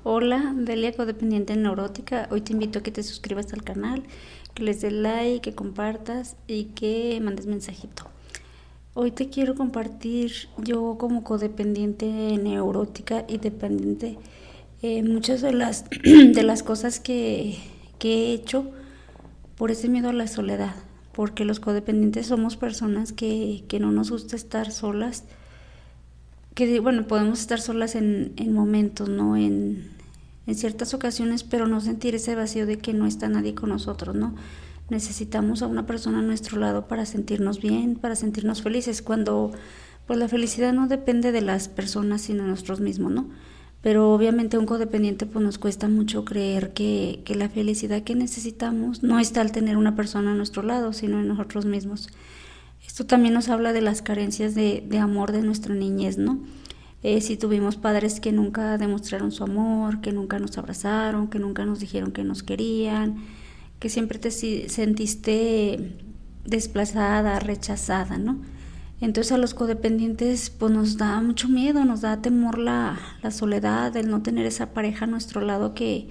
Hola, Delia Codependiente Neurótica. Hoy te invito a que te suscribas al canal, que les des like, que compartas y que mandes mensajito. Hoy te quiero compartir yo como codependiente neurótica y dependiente muchas de las, de las cosas que he hecho por ese miedo a la soledad, porque los codependientes somos personas que no nos gusta estar solas, que bueno, podemos estar solas en momentos, ¿no? En ciertas ocasiones, pero no sentir ese vacío de que no está nadie con nosotros, ¿no? Necesitamos a una persona a nuestro lado para sentirnos bien, para sentirnos felices, cuando pues la felicidad no depende de las personas, sino de nosotros mismos, ¿no? Pero obviamente a un codependiente pues nos cuesta mucho creer que la felicidad que necesitamos no está al tener una persona a nuestro lado, sino en nosotros mismos. Esto también nos habla de las carencias de amor de nuestra niñez, ¿no? Si tuvimos padres que nunca demostraron su amor, que nunca nos abrazaron, que nunca nos dijeron que nos querían, que siempre te sentiste desplazada, rechazada, ¿no? Entonces a los codependientes pues nos da mucho miedo, nos da temor la soledad, el no tener esa pareja a nuestro lado que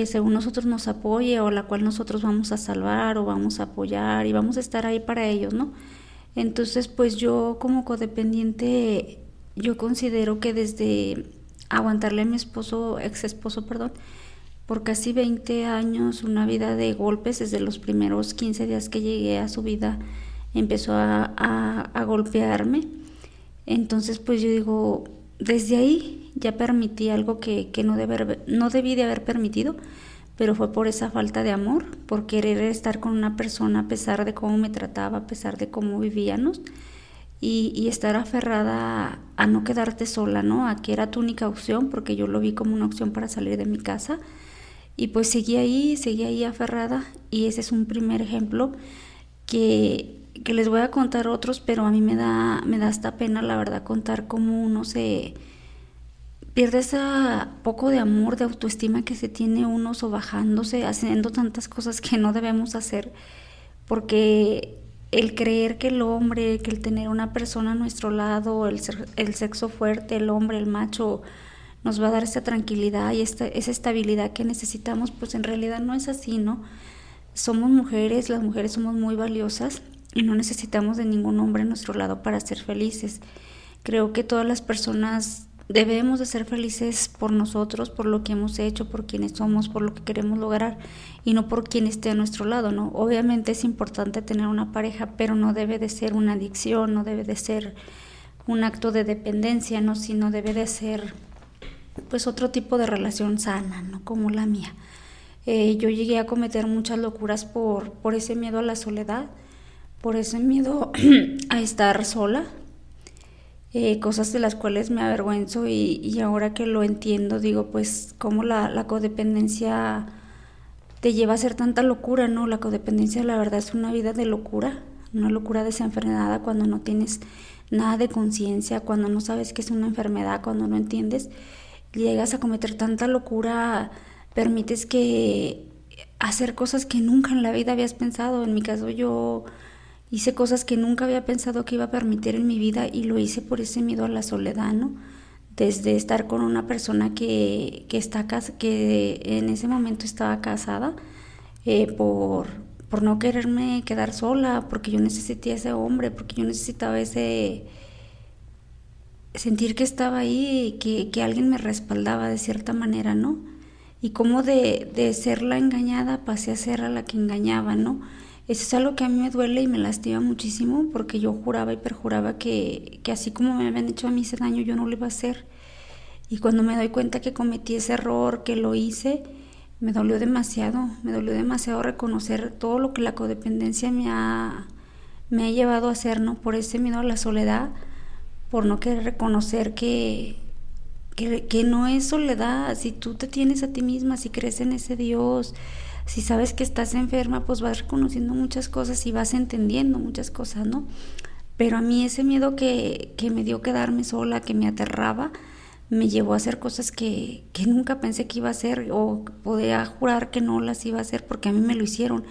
según nosotros nos apoye o la cual nosotros vamos a salvar o vamos a apoyar y vamos a estar ahí para ellos, ¿no? Entonces pues yo como codependiente yo considero que desde aguantarle a mi ex esposo, perdón, por casi 20 años, una vida de golpes, desde los primeros 15 días que llegué a su vida, empezó a golpearme. Entonces, pues yo digo, desde ahí ya permití algo que no debí de haber permitido, pero fue por esa falta de amor, por querer estar con una persona a pesar de cómo me trataba, a pesar de cómo vivíamos. Y estar aferrada a no quedarte sola, ¿no? A que era tu única opción, porque yo lo vi como una opción para salir de mi casa. Y pues seguí ahí aferrada. Y ese es un primer ejemplo que les voy a contar otros, pero a mí me da hasta pena, la verdad, contar cómo uno se pierde ese poco de amor, de autoestima que se tiene uno sobajándose, haciendo tantas cosas que no debemos hacer, porque el creer que el hombre, que el tener una persona a nuestro lado, el sexo fuerte, el hombre, el macho, nos va a dar esa tranquilidad y esa estabilidad que necesitamos, pues en realidad no es así, ¿no? Somos mujeres, las mujeres somos muy valiosas y no necesitamos de ningún hombre a nuestro lado para ser felices. Creo que todas las personas debemos de ser felices por nosotros, por lo que hemos hecho, por quienes somos, por lo que queremos lograr y no por quien esté a nuestro lado, ¿no? Obviamente es importante tener una pareja, pero no debe de ser una adicción, no debe de ser un acto de dependencia, ¿no? Sino debe de ser pues otro tipo de relación sana, ¿no? Como la mía. Yo llegué a cometer muchas locuras por ese miedo a la soledad, por ese miedo a estar sola, cosas de las cuales me avergüenzo y ahora que lo entiendo digo pues cómo la codependencia te lleva a hacer tanta locura, ¿no? La codependencia la verdad es una vida de locura, una locura desenfrenada cuando no tienes nada de conciencia, cuando no sabes que es una enfermedad, cuando no entiendes, llegas a cometer tanta locura, permites que hacer cosas que nunca en la vida habías pensado. En mi caso yo hice cosas que nunca había pensado que iba a permitir en mi vida y lo hice por ese miedo a la soledad, ¿no? Desde estar con una persona que en ese momento estaba casada, por no quererme quedar sola, porque yo necesitaba ese hombre, porque yo necesitaba ese sentir que estaba ahí, que alguien me respaldaba de cierta manera, ¿no? Y como de ser la engañada pasé a ser a la que engañaba, ¿no? Eso es algo que a mí me duele y me lastima muchísimo porque yo juraba y perjuraba que así como me habían hecho a mí ese daño yo no lo iba a hacer. Y cuando me doy cuenta que cometí ese error, que lo hice, me dolió demasiado reconocer todo lo que la codependencia me ha llevado a hacer, ¿no? Por ese miedo a la soledad, por no querer reconocer que no es soledad. Si tú te tienes a ti misma, si crees en ese Dios, si sabes que estás enferma, pues vas reconociendo muchas cosas y vas entendiendo muchas cosas, ¿no? Pero a mí ese miedo que me dio quedarme sola, que me aterraba, me llevó a hacer cosas que nunca pensé que iba a hacer o podía jurar que no las iba a hacer porque a mí me lo hicieron.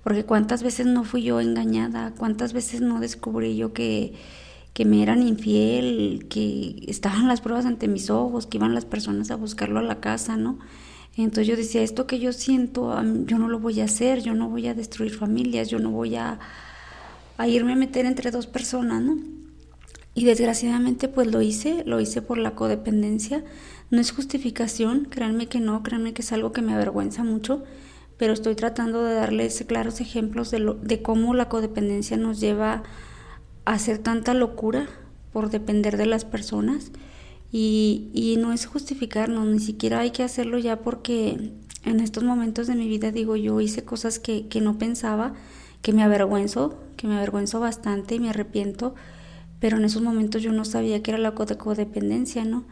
Porque cuántas veces no fui yo engañada, cuántas veces no descubrí yo que me eran infiel, que estaban las pruebas ante mis ojos, que iban las personas a buscarlo a la casa, ¿no? Entonces yo decía, esto que yo siento, yo no lo voy a hacer, yo no voy a destruir familias, yo no voy a irme a meter entre dos personas, ¿no? Y desgraciadamente pues lo hice por la codependencia. No es justificación, créanme que no, créanme que es algo que me avergüenza mucho, pero estoy tratando de darles claros ejemplos de cómo la codependencia nos lleva a hacer tanta locura por depender de las personas. Y no es justificarnos, ni siquiera hay que hacerlo ya, porque en estos momentos de mi vida, digo, yo hice cosas que no pensaba, que me avergüenzo bastante y me arrepiento, pero en esos momentos yo no sabía que era la codependencia, ¿no?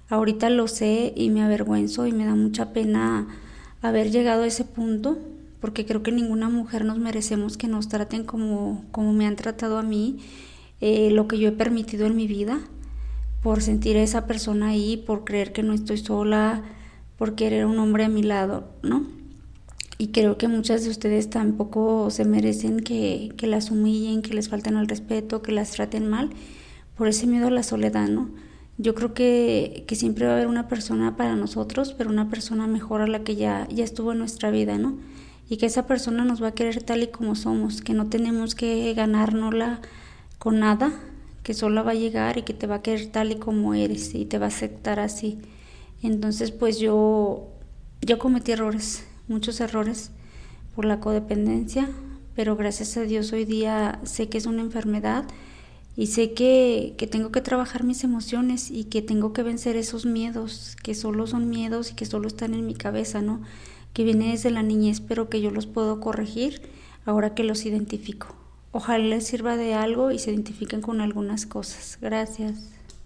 Ahorita lo sé y me avergüenzo y me da mucha pena haber llegado a ese punto, porque creo que ninguna mujer nos merecemos que nos traten como me han tratado a mí, lo que yo he permitido en mi vida, por sentir a esa persona ahí, por creer que no estoy sola, por querer un hombre a mi lado, ¿no? Y creo que muchas de ustedes tampoco se merecen que las humillen, que les falten al respeto, que las traten mal, por ese miedo a la soledad, ¿no? Yo creo que siempre va a haber una persona para nosotros, pero una persona mejor a la que ya estuvo en nuestra vida, ¿no? Y que esa persona nos va a querer tal y como somos, que no tenemos que ganárnosla con nada, que solo va a llegar y que te va a querer tal y como eres y te va a aceptar así. Entonces pues yo cometí errores, muchos errores por la codependencia, pero gracias a Dios hoy día sé que es una enfermedad y sé que tengo que trabajar mis emociones y que tengo que vencer esos miedos, que solo son miedos y que solo están en mi cabeza, ¿no? Que viene desde la niñez, pero que yo los puedo corregir ahora que los identifico. Ojalá les sirva de algo y se identifiquen con algunas cosas. Gracias.